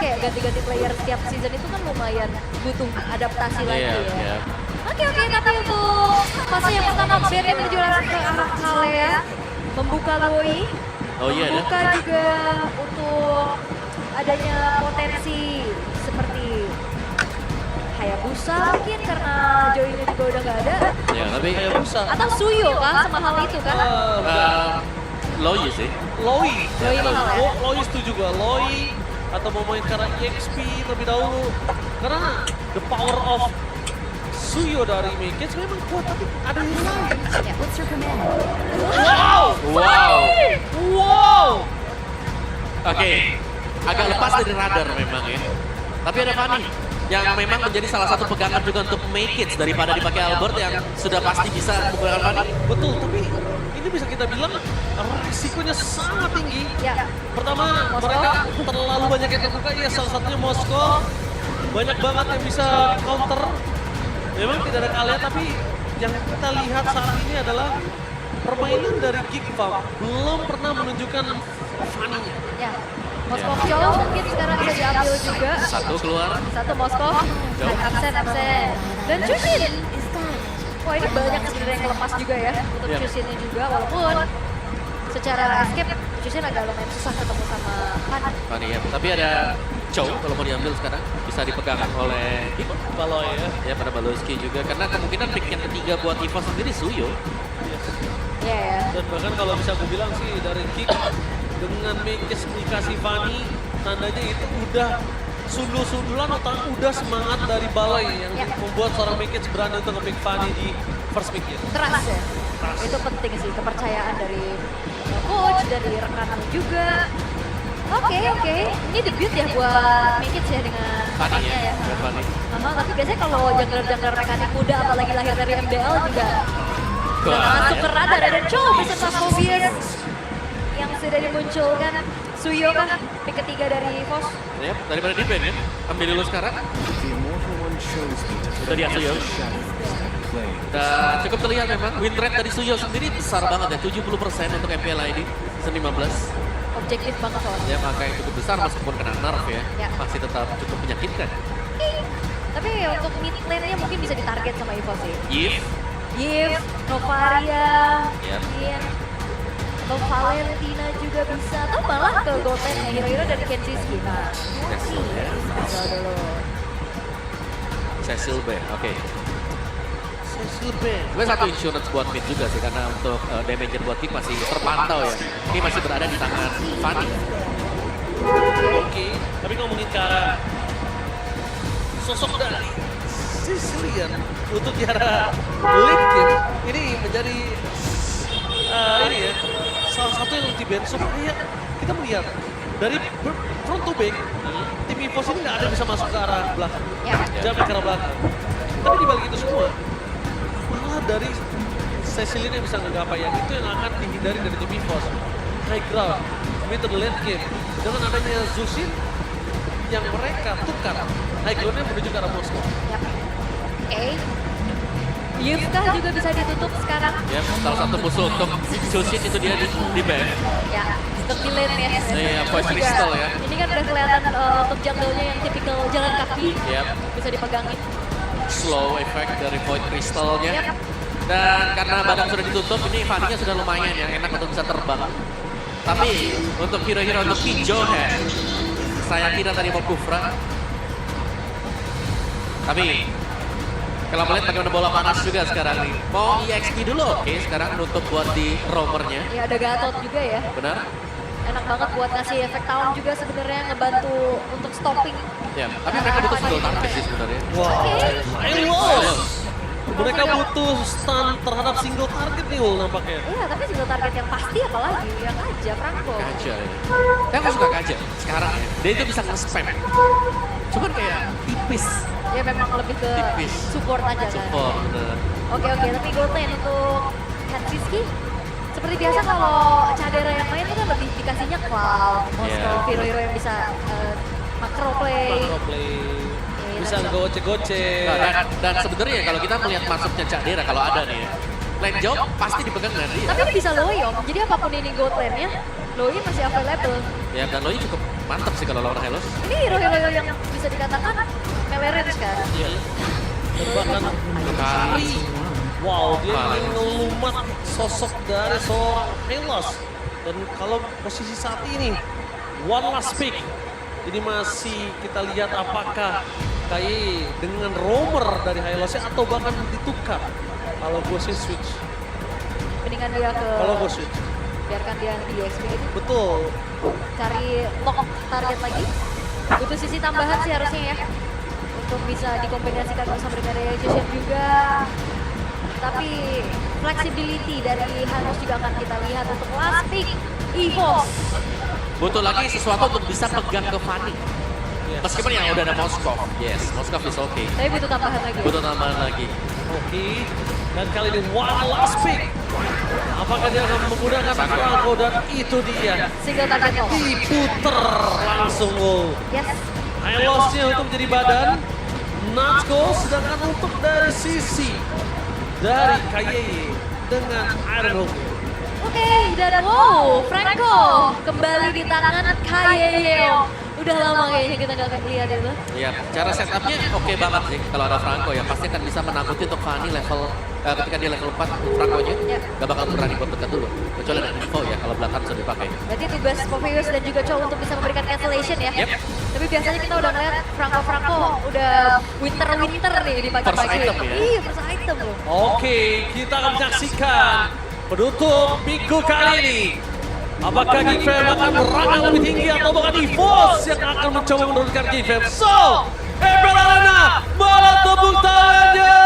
kayak ganti-ganti player setiap season itu kan lumayan butuh adaptasi lagi ya. Oke, tapi untuk fase yang pertama BT menuju langsung ke arah Kalea, membuka Loi, membuka juga untuk adanya potensi seperti Hayabusa mungkin karena Joy-nya juga udah nggak ada. Ya, tapi Hayabusa. Atau Suyo kah semahal itu kan? Loi sih. Loi mahal ya? Loi setuju gua. Loi atau mau main karena EXP terlebih dahulu. Karena the power of Suyo dari Mikage memang kuat, tapi ada yang lain. Ya. Wow! Oke, agak lepas dari radar memang ya. Tapi ada Fanny yang memang menjadi salah satu pegangan juga untuk Mikage daripada dipakai Albert yang sudah pasti bisa menggunakan Fanny. Betul, tapi ini bisa kita bilang risikonya sangat tinggi. Ya. Pertama, mereka terlalu banyak yang terbuka. Ya, salah satunya Moskow. Banyak banget yang bisa counter. Memang tidak ada Kalea, tapi yang kita lihat saat ini adalah permainan dari Geek Farm belum pernah menunjukkan Fanny-nya. Ya. Moskov Chow mungkin sekarang bisa diambil juga. Satu keluar. Satu Moskov, absen. Dan Chushin. Wah ini banyak sebenarnya yang lepas juga ya untuk Chushinnya juga, walaupun secara escape Chushin agak lumayan susah ketemu sama Fanny ya. Tapi ada Chow kalau mau diambil sekarang bisa dipegang oleh Baloi ya. Ya pada Baloski juga karena kemungkinan pick yang ketiga buat Evo sendiri Suyo. Iya ya. Dan bahkan kalau bisa aku bilang sih dari Geek dengan Mikage dikasih Fanny, tandanya itu udah sundul-sundulan atau udah semangat dari Baloi yang membuat seorang Mikage berani untuk nge-pick Fanny di first pick ya. Trust ya. Itu penting sih, kepercayaan dari coach, dari rekan juga. Oke. Ini debut ya buat Mikage ya dengan Fanny ya. ya. Fanny. Tapi biasanya kalau jungler-jungler mekanik muda apalagi lahir dari MDL juga udah masuk ke radar. Ada Chow beserta Phobius yang sudah dimunculkan. Suyo kah pick ketiga dari Fos? Ya, daripada di band ya. Ambil dulu sekarang. Itu dia Suyo. Dan cukup terlihat memang win rate dari Suyo sendiri besar banget ya. 70% untuk MPL ID season 15. Objektif banget soalnya. Ya, angka yang cukup besar meskipun kena nerf ya. Masih tetap cukup menyakitkan. Tapi untuk mid lane-nya mungkin bisa ditarget sama Evo sih. Yves, Novaria, mungkin. Atau Valentina juga bisa. Atau malah ke gold lane-nya hero-hero dari Kenshiki. Nah, coba dulu. Cecil B, oke. Cecil B. Sebenarnya satu insurance buat mid juga sih karena untuk damage buat kick masih terpantau ya. Ini masih berada di tangan Fanny. Oke, tapi ngomongin ke arah sosok dari Sicilian untuk di arah late game ini menjadi ini ya salah satu yang di band supaya kita melihat dari front to back tim Evos ini nggak ada yang bisa masuk ke arah belakang, jangan ke arah belakang. Tapi di balik itu semua malah dari Cecilian yang bisa ngegapai yang itu yang akan dihindari dari tim Evos. High ground, mid to late game dengan adanya Zushin yang mereka tukar high ground-nya menuju ke arah Moskow. Oke. Yufkah juga bisa ditutup sekarang? Ya, salah satu musuh untuk Jushin itu dia di ban. Ya, untuk di lane ya. Iya, Void Crystal ya. Ini kan udah kelihatan untuk jungle-nya yang tipikal jalan kaki. Bisa dipegangin. Slow effect dari Void Crystal-nya. Dan karena badan sudah ditutup, ini Fanny-nya sudah lumayan ya, enak untuk bisa terbang. Tapi untuk hero-hero untuk Kijohe, saya kira tadi mau Kufra. Tapi kalau melihat bagaimana bola panas juga sekarang nih. Mau EXP dulu, oke sekarang nutup buat di roamernya. Ya ada Gatot juga ya. Benar. Enak banget buat ngasih efek tahun juga sebenarnya ngebantu untuk stopping. Ya, tapi mereka butuh single target sih sebenarnya. Mereka butuh stun terhadap single target nih Ul nampaknya. Iya, tapi single target yang pasti apalagi yang aja Franco. Kaja ya. Saya nggak suka Kaja sekarang ya. Dia itu bisa nge-spam. Cuman kayak tipis. Ya memang lebih ke support aja kan. Support. Oke, tapi gold lane untuk Kenshiki. Seperti biasa kalau Cadera yang main itu kan lebih dikasihnya Cloud, Moskow, hero-hero yang bisa macro play. Bisa goce-goce. Dan sebenarnya kalau kita melihat masuknya Cak Dera kalau ada nih, lane jauh pasti dipegang nanti. Tapi bisa Loi om, jadi apapun ini gold lane-nya, Loi masih available. Ya dan Loi cukup mantap sih kalau lawan Hylos. Ini hero-hero yang bisa dikatakan melee range kan? Iya. Dan bahkan Kari. Wow, dia ingin ngelumat sosok dari seorang Hylos. Dan kalau posisi saat ini, one last pick. Ini masih kita lihat apakah KYE dengan roamer dari Hylos atau bahkan ditukar. Kalau gue sih switch. Mendingan dia ke... Kalau gue switch. Biarkan dia di XP gitu. Betul. Cari lock target lagi. Butuh sisi tambahan sih harusnya ya. Untuk bisa dikombinasikan bersama dengan realization juga. Tapi flexibility dari Hylos juga akan kita lihat untuk last pick. EVOS. Butuh lagi sesuatu untuk bisa pegang ke Fanny. Yes. Meskipun yang udah ada Moskov. Yes, Moskov is okay. Tapi butuh tambahan lagi. Butuh tambahan lagi. Oke. Dan kali ini one last pick. Apakah dia akan menggunakan Franco dan itu dia. Single target lock. Diputer langsung. Yes. Hylosnya untuk jadi badan. Natsko sedangkan untuk dari sisi dari KYE dengan Iron Hook. Oke, dan wow, Franco kembali di tangan KYE. Udah lama kayaknya kita nggak lihat itu. Iya, cara setupnya oke banget sih. Kalau ada Franco ya pasti akan bisa menakuti untuk Fanny level ketika dia level 4 Franco-nya Ya. gak bakal berani buat dekat dulu. Kecuali ada info ya kalau belakang sudah dipakai. Berarti tugas Popeyes dan juga Chow untuk bisa memberikan cancellation ya. Yep. Tapi biasanya kita udah ngeliat Franco udah winter nih di pagi-pagi. First item ya? Iya, first item loh. Oke, kita akan menyaksikan penutup minggu kali ini. Apakah Gifem akan merangkak lebih tinggi atau bahkan EVOS yang akan mencoba menurunkan Gifem? So, Ember Arena, mana tepuk tangannya?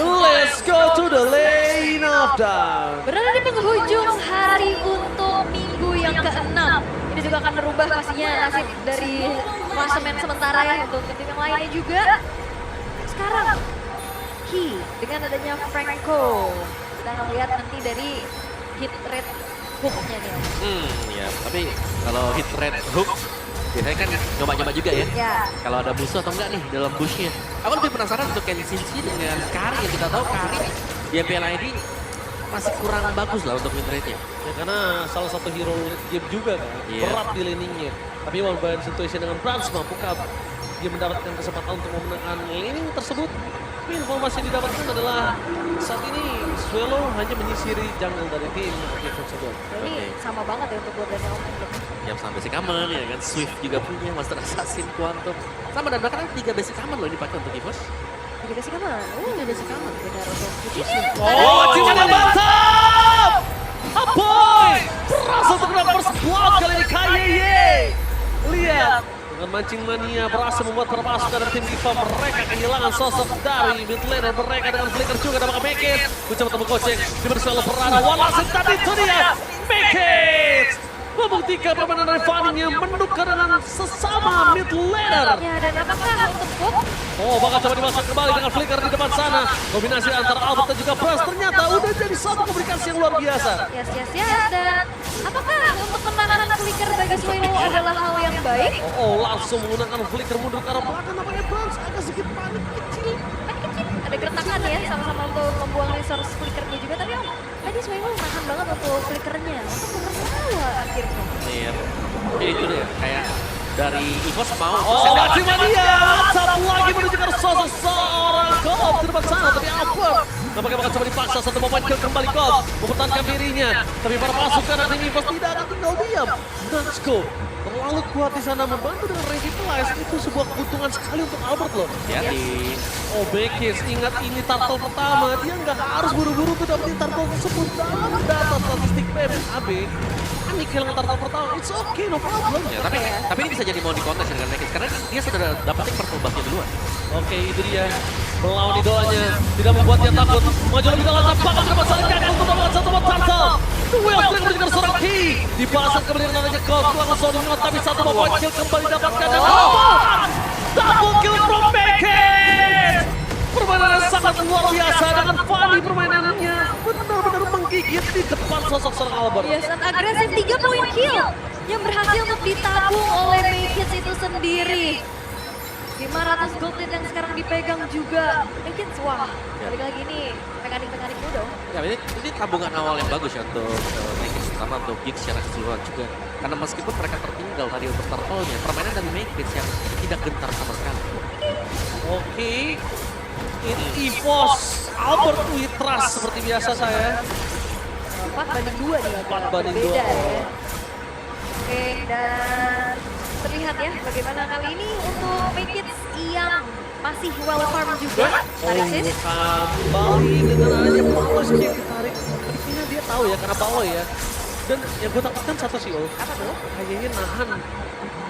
Let's go to the lane of down. Berada di penghujung hari untuk minggu yang ke-6. Ini juga akan merubah pastinya nasib dari klasemen sementara ya untuk tim yang lainnya juga. Sekarang, Key dengan adanya Franco. Kita akan lihat nanti dari hit rate hook-nya nih. Ya, tapi kalau hit red hook biasanya kan nyoba-nyoba juga ya. Ya. Kalau ada musuh atau enggak nih dalam bushnya. Aku lebih penasaran untuk Kenshinchi dengan Kari yang kita tahu Kari di MPL ID masih kurang bagus lah untuk win rate-nya. Ya karena salah satu hero late game juga kan, Iya. berat di laningnya. Tapi One Situation dengan Brans mampukah dia mendapatkan kesempatan untuk memenangkan laning tersebut? Tapi informasi yang didapatkan adalah saat ini Swallow hanya menyisiri jungle dari tim Gifem tersebut. Ini sama banget ya untuk Gordon Elman. Yang sampai basic common ya kan, Swift juga punya, Master Assassin, Quantum. Sama dan bahkan 3 basic common loh dipakai untuk EVOS. Jadi kasih kaman. Tiga basic common. Benar untuk Oh, ciuman yang mantap! Apoy! Berhasil untuk dapat first blood kali ini KYE. Lihat, dengan mancing mania berhasil membuat perpasukan dari tim Gifem. Mereka kehilangan sosok dari mid laner mereka dengan flicker juga dan bakal make it. Mencoba temu kocek, di bersama berada. Walasin tadi itu dia, make it! Membuktikan permainan dari Fanny yang menukar dengan sesama mid laner. Ya, dan apakah untuk Bob? Oh, bakal coba dimasuk kembali dengan flicker di depan sana. Kombinasi antara Albert dan juga Brans ternyata udah jadi satu komunikasi yang luar biasa. Yes. Dan apakah untuk penanganan flicker bagi Swallow adalah hal yang baik? Oh, langsung menggunakan flicker mundur ke arah belakang. Nampaknya Brans agak sedikit panik kecil. Ada gertakan ya, sama-sama untuk membuang resource flickernya juga. Tapi tadi Swallow nahan banget untuk flickernya. Untuk memperbawa akhirnya. Iya. Jadi itu deh, kayak dari EVOS mau. Oh, mancing mania! Satu lagi menuju ke sosok seorang Gob di depan sana. Tapi Albert nampaknya bakal coba dipaksa satu momen kill kembali Gob. Mempertahankan dirinya. Tapi para pasukan nanti EVOS tidak akan tinggal diam. Natsko terlalu kuat di sana membantu dengan revitalize. Itu sebuah keuntungan sekali untuk Albert loh. Hati-hati. Oh, Bekis, ingat ini turtle pertama. Dia nggak harus buru-buru tuh dapetin turtle tersebut dalam data statistik PMAB. Ini kehilangan turtle pertama, it's okay, no problem. Ya, tapi ini bisa jadi mau di kontes dengan Mekis karena dia sudah dapetin purple buff-nya duluan. Oke, itu dia. Melawan idolanya, tidak membuat dia takut. Maju lebih dalam, bakal dapat saling kaki untuk mendapatkan satu buat turtle. Duel trik menjadi seorang Key. Dibalaskan kemudian namanya Gold, langsung Sodino, tapi satu poin kill kembali dapatkan. Dan double kill from Bekis. Permainan yang sangat luar biasa dengan Fanny permainannya benar-benar menggigit di depan sosok seorang Albert. Yes, dan agresif 3 poin kill yang berhasil untuk ditabung oleh Maykits itu sendiri. 500 gold lead yang sekarang dipegang juga. Maykits, wah, balik lagi ini mekanik-mekanik dulu dong. Ya ini tabungan awal yang bagus ya untuk Mekis. terutama untuk Geek secara keseluruhan juga. Karena meskipun mereka tertinggal tadi untuk turtle-nya, permainan dari Makekids yang tidak gentar sama sekali. Oke. Ini EVOS Albert Witras seperti biasa saya. 4-2 nih agak 4-2. berbeda ya. Oke, dan terlihat ya bagaimana kali ini untuk Makekids yang masih well farm juga. Tarik sis. Kembali dengan adanya Paolo yang ditarik. Artinya dia tahu ya karena Paolo ya. Dan yang gue takutkan satu sih Apa tuh? kayaknya nahan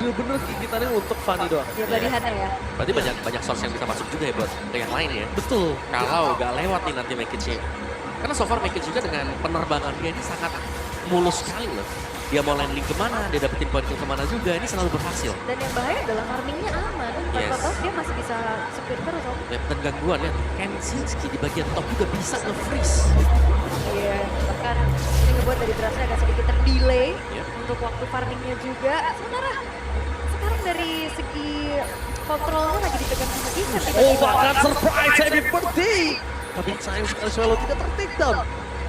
bener-bener gigitannya untuk Fanny doang. Ya balihannya ya. Berarti banyak source yang bisa masuk juga ya buat ke yang lain ya. Betul. Kalau nggak lewat nih nanti Makekids. Karena so far Makekids juga dengan penerbangan dia ini sangat mulus sekali loh. Dia mau landing kemana, dia dapetin poin kill kemana juga, ini selalu berhasil. Dan yang bahaya adalah farmingnya aman. Yes. Tanpa dia masih bisa speed terus. Dan gangguan ya, Kensinski di bagian top juga bisa nge-freeze. Iya, bahkan ini ngebuat dari berasnya agak sedikit terdelay Yep. untuk waktu farmingnya juga. Sementara sekarang dari segi kontrolnya lagi dipegang sama Given. Oh bahkan surprise happy birthday. Tapi sayang sekali Swallow tidak ter-takedown.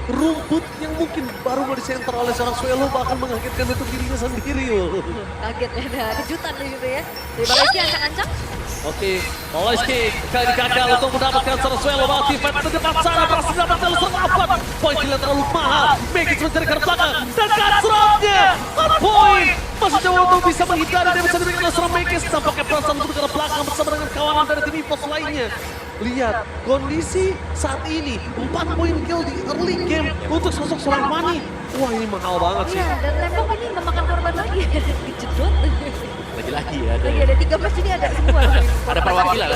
Rumput yang mungkin baru mau disenter oleh seorang Swallow bahkan mengagetkan untuk dirinya sendiri. Kaget ya, ada kejutan gitu ya. Dari Baleski ancang-ancang. Oke, Oleski kali ini gagal untuk mendapatkan seorang Swallow. Bahwa Tiffet di depan sana berhasil mendapatkan serangan. Poin killer terlalu mahal. Makekids mencari ke belakang. Dan Katsrotnya, poin. Masih coba untuk bisa menghindari dan bisa diberikan oleh seorang Makekids. Tampaknya perasaan untuk ke belakang bersama dengan kawanan dari tim EVOS lainnya. Lihat kondisi saat ini 4 poin kill di early game untuk sosok seorang Fanny. Wah ini mahal banget sih. Iya, dan tembok ini memakan korban lagi. Dijedot. Lagi-lagi ya. Lagi ada 13 ini ada semua. Ada perwakilan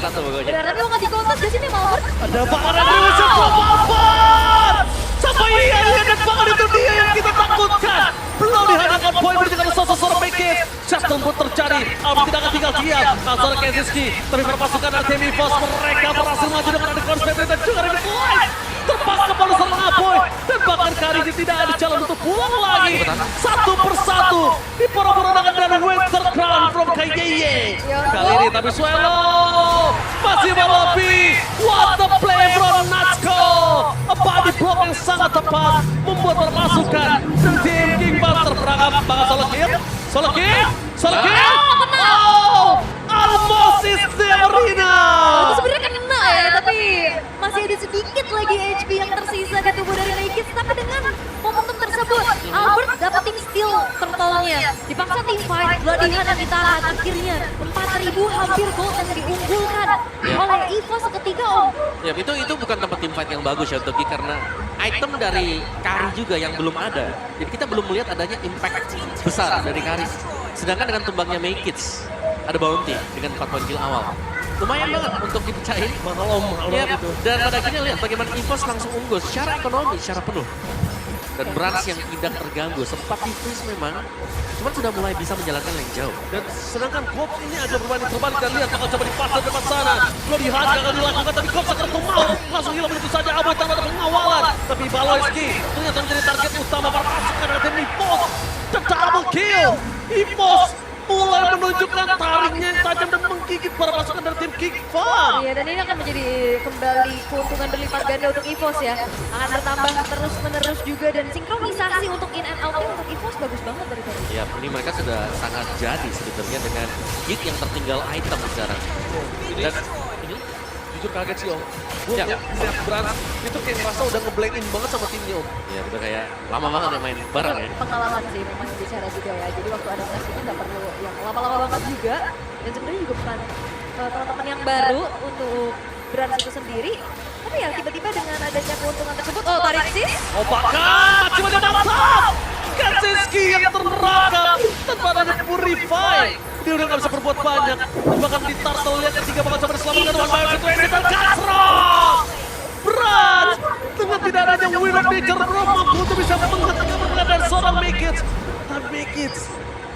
satu pokoknya. Benar, tapi mau ngasih kontak di sini mau Ada Pangeran Dewa Sepuluh sampai iya dan Pangeran itu dia yang kita takutkan. Belum dihadirkan poin berjalan sosok seorang Makekids. Shutdown pun terjadi. Alba tidak akan tinggal diam. Azor Kensinski tapi berpasukan dari tim EVOS. Mereka berhasil maju dengan ada Konspirasi dan juga ada Nikolai. Terpaksa pada seorang Aboy. Dan bahkan kali ini tidak ada jalan untuk pulang lagi. Satu persatu diporong-porongkan dari Winter Crown from KYY. Kali ini tapi Swallow masih melobi. What the play from Natsuko. A body block yang sangat tepat membuat perpasukan dari tim King Buster terperangkap. Bahkan Solo Kill. Oh, almost is the arena. Itu sebenarnya kan kena ya, tapi masih ada sedikit lagi HP yang tersisa di tubuh dari Makekids. Tapi dengan momentum tersebut, Albert dapetin steal turtle-nya. Dipaksa tim fight, Bloody Hand yang ditahan. Akhirnya 4.000 hampir gold yang diunggulkan oleh EVOS seketika Om. Ya itu bukan tempat team fight yang bagus ya untuk Geek karena item dari Kari juga yang belum ada. Jadi kita belum melihat adanya impact besar dari Kari. Sedangkan dengan tumbangnya Makekids ada bounty dengan 4 poin kill awal. Lumayan banget untuk dipecahin. Mahal Ya, itu. dan pada akhirnya lihat bagaimana EVOS langsung unggul secara ekonomi, secara penuh. Dan Brans yang tidak terganggu, sempat di-freeze memang, cuman sudah mulai bisa menjalankan lane jauh. Dan sedangkan Kops ini ada berbanding terbalik dan lihat bakal coba dipasang depan sana. Belum dihajar akan dilakukan tapi Kops akan mau langsung hilang begitu saja. Aboy tanpa ada pengawalan. Tapi Baloyski ternyata menjadi target utama para pasukan dari tim EVOS. The double kill. EVOS mulai menunjukkan taringnya yang tajam dan menggigit para pasukan dari tim King Fun. Iya, dan ini akan menjadi kembali keuntungan berlipat ganda untuk EVOS ya. Akan bertambah terus-menerus juga dan sinkronisasi untuk in and out-nya untuk EVOS bagus banget dari tadi. Ya, ini mereka sudah sangat jadi sebenarnya dengan Geek yang tertinggal item sekarang. Dan Jujur kaget sih Om. Gue Ya. lihat Brans itu kayak merasa udah nge-blend in banget sama timnya Om. ya udah kayak lama banget ya main bareng ya. Pengalaman sih memang bicara juga ya. Jadi waktu adaptasi itu nggak perlu yang lama-lama banget juga. Dan sebenarnya juga bukan teman-teman yang baru untuk Brans itu sendiri. Tapi ya tiba-tiba dengan adanya keuntungan tersebut, oh tarik sis. Oh bahkan cuma dia mantap. Kensinski yang terperangkap tanpa adanya Purify. Dia udah gak bisa berbuat banyak. Bahkan di turtle lihat ketiga bakal coba diselamatkan dengan Bio Situation dan Katsrot. Berat. Dengan tidak adanya Will of Nature belum mampu untuk bisa menghentikan pergerakan dari seorang Makekids. Dan Makekids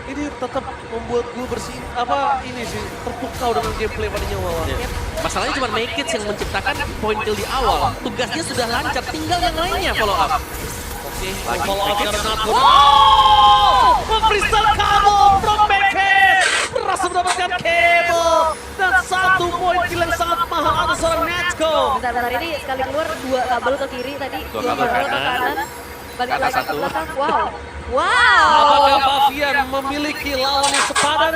ini tetap membuat gue terpukau dengan gameplay pada nyawa. Ya. Masalahnya cuma Makekids yang menciptakan poin kill di awal. Tugasnya sudah lancar, tinggal yang lainnya follow up. Oke, lagi Follow up Makekids. karena Natsuko. Oh! Memberikan kabel from Makekids. Berhasil mendapatkan kabel. Dan 1 poin kill yang sangat mahal atas seorang Natsuko. Bentar-bentar ini sekali keluar 2 kabel ke kiri tadi, 2 2 kabel kabel ke kanan. kanan. balik Atas lagi ke satu. belakang. Wow. Wow. Apakah Bavian memiliki lawan yang sepadan?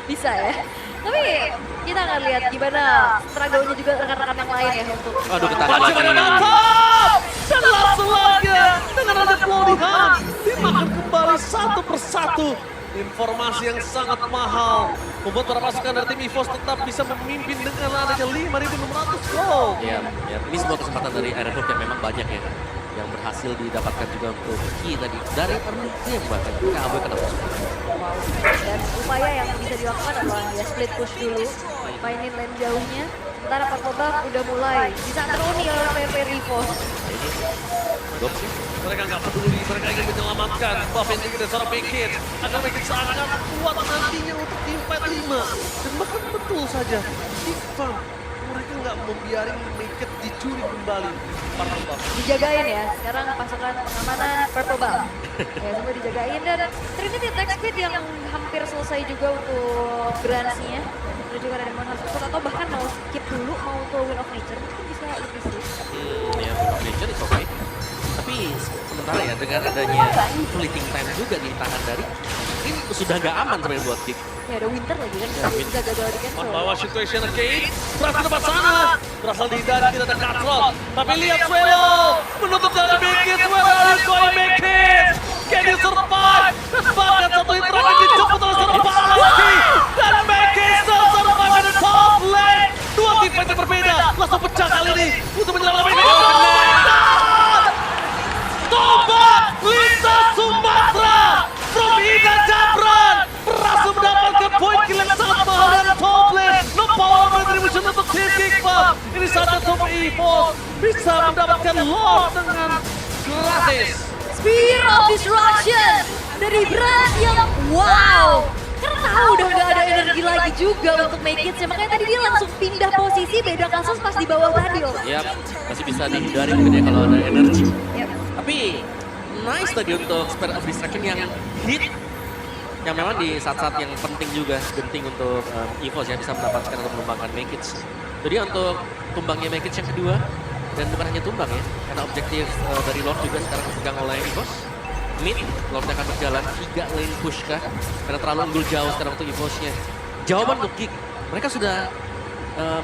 Bisa ya. Tapi kita akan lihat gimana struggle-nya juga rekan-rekan yang lain ya untuk Aduh, ketahan Pancingan lagi. mantap! Dan langsung lagi dengan ada pelarian dimakan kembali satu persatu. Informasi yang sangat mahal membuat para pasukan dari tim EVOS tetap bisa memimpin dengan adanya 5.600 gold. Ya, ini sebuah kesempatan dari Iron Hook yang memang banyak ya. Yang berhasil didapatkan juga untuk Ki tadi. Dari early game bahkan, KAB kena musuh. wow. Dan upaya yang bisa dilakukan adalah ya split push dulu, mainin lane jauhnya. Sementara Pertobak udah mulai bisa teruni oleh player EVOS. Ini, Dom sih. Mereka nggak peduli, mereka ingin menyelamatkan Buffin dan seorang Mekit. Agar Mekit sangat kuat nantinya untuk tim fight 5. Dan bahkan betul saja, Ivan mereka nggak membiarin Mekit dicuri kembali. Pertobak. Dijagain ya, sekarang pasukan pengamanan Pertobak. Ya semua dijagain dan Trinity Attack Speed yang hampir selesai juga untuk Grants-nya. Terus juga ada Demon Hunter atau bahkan mau skip dulu, mau ke Win of Nature, mungkin bisa lebih sih. Ya, Nature is okay. Tapi sementara ya dengan adanya fleeting time juga di tangan dari ini sudah nggak aman sebenarnya buat Kick. Ya ada Winter lagi kan, Ya, bisa gagal di cancel. Membawa situation Arcade, berhasil ke depan sana. Berasal dihindari, tidak ada Katrol. Tapi lihat Swelo, menutup dari Mekit. Where are you going Mekit? Can you survive? Dan bahkan satu hit terakhir dijemput oleh seorang Palaki. Dan Mekit still survive in the top lane. Dua tim fighter berbeda, langsung pecah kali ini. Untuk menyelamatkan Mekit. Oh my God! Tobat Lisa Sumatera from Ida Jabran berhasil mendapatkan poin kill yang sangat mahal dari top lane. No power contribution untuk tim Kickball. Ini saatnya untuk EVOS bisa mendapatkan Lord dengan gratis. Spear of Disruption dari Brand yang wow. Karena tahu udah nggak ada energi lagi juga untuk make it. Makanya tadi dia langsung pindah posisi, beda kasus pas di bawah tadi loh. Ya, masih bisa dihindari mungkin ya kalau ada energi. Yep. Tapi nice tadi untuk Spirit of Distraction yang hit. Yang memang di saat-saat yang penting juga, genting untuk EVOS ya bisa mendapatkan atau mengembangkan Mekits. Jadi untuk tumbangnya Mekits yang kedua, dan bukan hanya tumbang ya, karena objektif dari Lord juga sekarang dipegang oleh EVOS. Mid, Lord akan berjalan 3 lane push kah? Karena terlalu unggul jauh sekarang untuk EVOS-nya. Jawaban untuk Kick, mereka sudah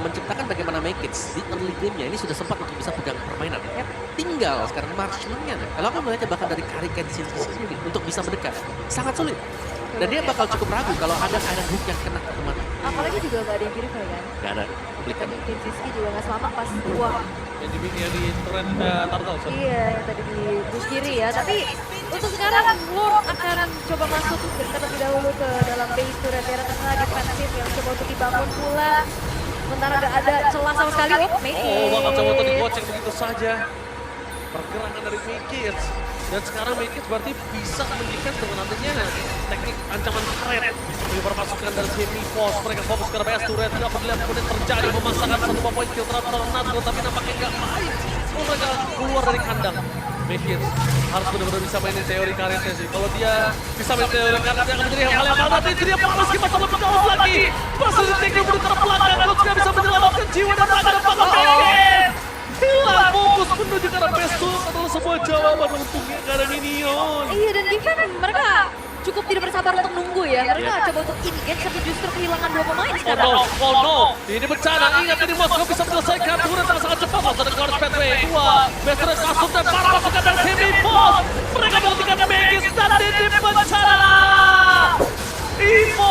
menciptakan bagaimana Mekits di early game-nya ini sudah sempat untuk bisa pegang permainan. Yep. Tinggal sekarang marksman-nya. Kalau aku melihatnya bahkan dari Kari Kenshin sendiri untuk bisa mendekat, sangat sulit. Dan dia bakal cukup ragu kalau ada Iron Hook yang kena ke teman. Apalagi juga nggak ada yang purify kan. Gak ada. Belikan. Tadi Kinsiski juga nggak selamat pas wah. Yang di turret Turtle. Iya, yang tadi di bus kiri ya. Tapi untuk sekarang Lord akan coba masuk terlebih dahulu ke dalam base turret daerah tengah defensif yang coba untuk dibangun pula. Sementara nggak ada celah sama sekali. Oh, Mekit. Oh, bakal coba untuk digoceng begitu saja. Pergerakan dari Mekit. Dan sekarang Mekit berarti bisa mengikat dengan adanya teknik ancaman karet. Dari pasukan dari tim EVOS. Mereka fokus ke RPS turret. Tidak peduli apa yang terjadi. Memasangkan satu poin kill teratur. Tapi nampaknya nggak baik. Oh, mereka keluar dari kandang. Mekit harus benar-benar bisa mainin teori karetnya sih. Kalau dia bisa main teori karetnya akan menjadi hal yang padat. Itu dia panas kita sama jauh lagi. Masih di teknik murid terbelakang. Coach nggak bisa menyelamatkan jiwa dan raga depan Mekit. Hilang fokus menuju ke arah Pesto adalah sebuah jawaban untungnya karena Minion. Iya dan defense mereka cukup tidak bersabar untuk nunggu ya. Mereka coba untuk engage tapi justru kehilangan 2 pemain Oh sekarang. no, oh no. Ini bencana. Ingat ini Moskow bisa menyelesaikan turun dengan sangat cepat. Langsung ada Guards Pathway 2. Bester kasut dan para pasukan dari tim EVOS. Mereka menghentikan Megis dan ini bencana. EVOS